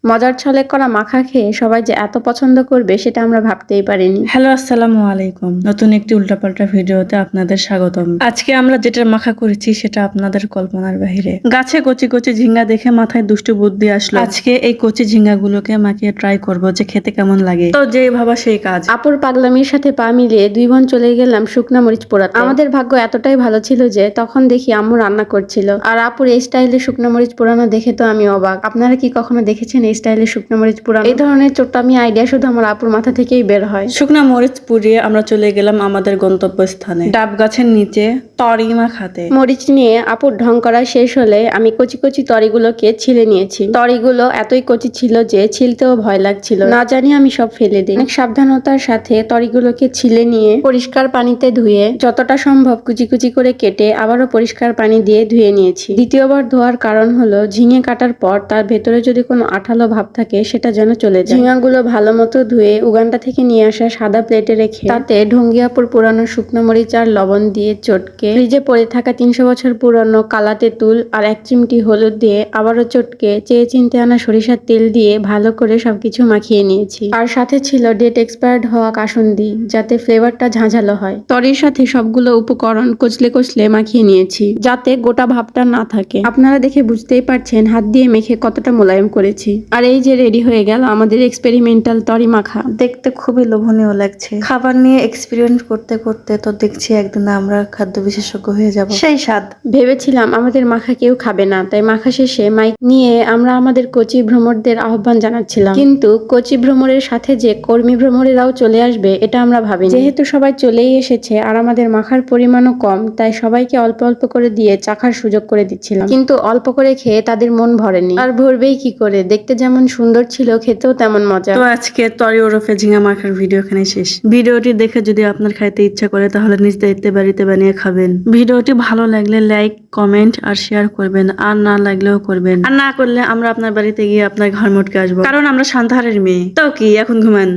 মজার ছলে করা মাখা খেয়ে সবাই যে এত পছন্দ করবে সেটা আমরা ভাবতেই পারিনি। হ্যালো, আসসালামু আলাইকুম। নতুন একটি উল্টাপাল্টা ভিডিওতে আপনাদের স্বাগতম। আজকে আমরা যেটা মাখা করেছি সেটা আপনাদের কল্পনার বাহিরে। গাছে কচি কচি ঝিঙ্গা দেখে মাথায় দুষ্টু বুদ্ধি আসলো। আজকে এই কচি ঝিঙ্গাগুলোকে মাখিয়ে ট্রাই করব যে খেতে কেমন লাগে। তো যেই ভাবা সেই কাজ। আপুর পাগলামির সাথে পা মিলিয়ে 2 বোন চলে গেলাম শুকনা মরিচ পোড়াতে। আমাদের ভাগ্য এতটাই ভালো ছিল যে তখন দেখি আম্মু রান্না করছিল, আর আপুর এই স্টাইলে শুকনা মরিচ পোড়ানো দেখে তো আমি অবাক। আপনারা কি কখনো দেখেছেন এই স্টাইলে শুকনা মরিচ পোড়ানো? এই ধরনের চোট্টামি আইডিয়া শুধু আমার আপুর মাথা থেকেই বের হয়। শুকনা মরিচ পুড়িয়ে আমরা চলে গেলাম আমাদের গন্তব্যস্থানে, ডাব গাছের নিচে তরিমা খাতে। মরিচ নিয়ে আপুর ঢং করা শেষ হলে আমি কচি কচি তরিগুলোকে ছিলে নিয়েছি। তরিগুলো এতই কচি ছিল যে ছিলতেও ভয় লাগছিল, না জানি আমি সব ফেলে দিই। অনেক সাবধানতার সাথে তরিগুলোকে ছিলে নিয়ে পরিষ্কার পানিতে ধুয়ে যতটা সম্ভব কুচি কুচি করে কেটে আবারও পরিষ্কার পানি দিয়ে ধুয়ে নিয়েছি। দ্বিতীয়বার ধোয়ার কারণ হলো ঝিঙে কাটার পর তার ভেতরে যদি কোনো আঠালো ভাব থাকে সেটা যেন চলে যায়। ঝিঙাগুলো ভালো মতো ধুয়ে উগান্ডা থেকে নিয়ে আসা সাদা প্লেটে রেখে তাতে ঢঙ্গিয়াপুর পুরানো শুকনো মরিচ আর লবণ দিয়ে চটকে ফ্রিজে পড়ে থাকা 300 বছর পুরনো কালা তেঁতুল আর 1 চিমটি হলুদ দিয়ে আবারও চটকে চেয়ে চিনতে আনা সরিষার তেল দিয়ে ভালো করে সবকিছু মাখিয়ে নিয়েছি। আর সাথে ছিল ডেট এক্সপায়ার্ড হওয়া কাসুন্দি, যাতে ফ্লেভারটা ঝাঁঝালো হয়। তরির সাথে সবগুলো উপকরণ কচলে কচলে মাখিয়ে নিয়েছি যাতে গোটা ভাবটা না থাকে। আপনারা দেখে বুঝতেই পারছেন হাত দিয়ে মেখে কতটা মোলায়েম করেছি। আর এই যে রেডি হয়ে গেল আমাদের এক্সপেরিমেন্টাল তরি মাখা। দেখতে খুবই লোভনীয় লাগছে। খাবার নিয়ে এক্সপেরিমেন্ট করতে করতে তো দেখছি একদিন আমরা খাদ্য বিশেষজ্ঞ হয়ে যাব। সেই স্বাদ। ভেবেছিলাম আমাদের মাখা কেউ খাবে না, তাই মাখা শেষে মাইক নিয়ে আমরা আমাদের কচি ভ্রমরদের আহ্বান জানাচ্ছিলাম। কিন্তু কচি ভ্রমরের সাথে যে কর্মী ভ্রমরেরাও চলে আসবে এটা আমরা ভাবিনি। যেহেতু সবাই চলেই এসেছে আর আমাদের মাখার পরিমাণও কম, তাই সবাইকে অল্প অল্প করে দিয়ে চাখার সুযোগ করে দিচ্ছিলাম। কিন্তু অল্প করে খেয়ে তাদের মন ভরেনি। আর ভরবেই কি করে, দেখতে যেমন সুন্দর ছিল খেতেও তেমন মজা। তো আজকে তরি ওরফে ঝিঙা মাখার ভিডিও এখানে শেষ। ভিডিওটি দেখে যদি আপনার খাইতে ইচ্ছা করে তাহলে নিজ দায়িত্বে বাড়িতে বানিয়ে খাবেন। ভিডিওটি ভালো লাগলে লাইক, কমেন্ট আর শেয়ার করবেন, আর না লাগলেও করবেন। আর না করলে আমরা আপনার বাড়িতে গিয়ে আপনার ঘর মোটকে আসবো, কারণ আমরা শান্তাহারের মেয়ে। তো কি এখন ঘুমান?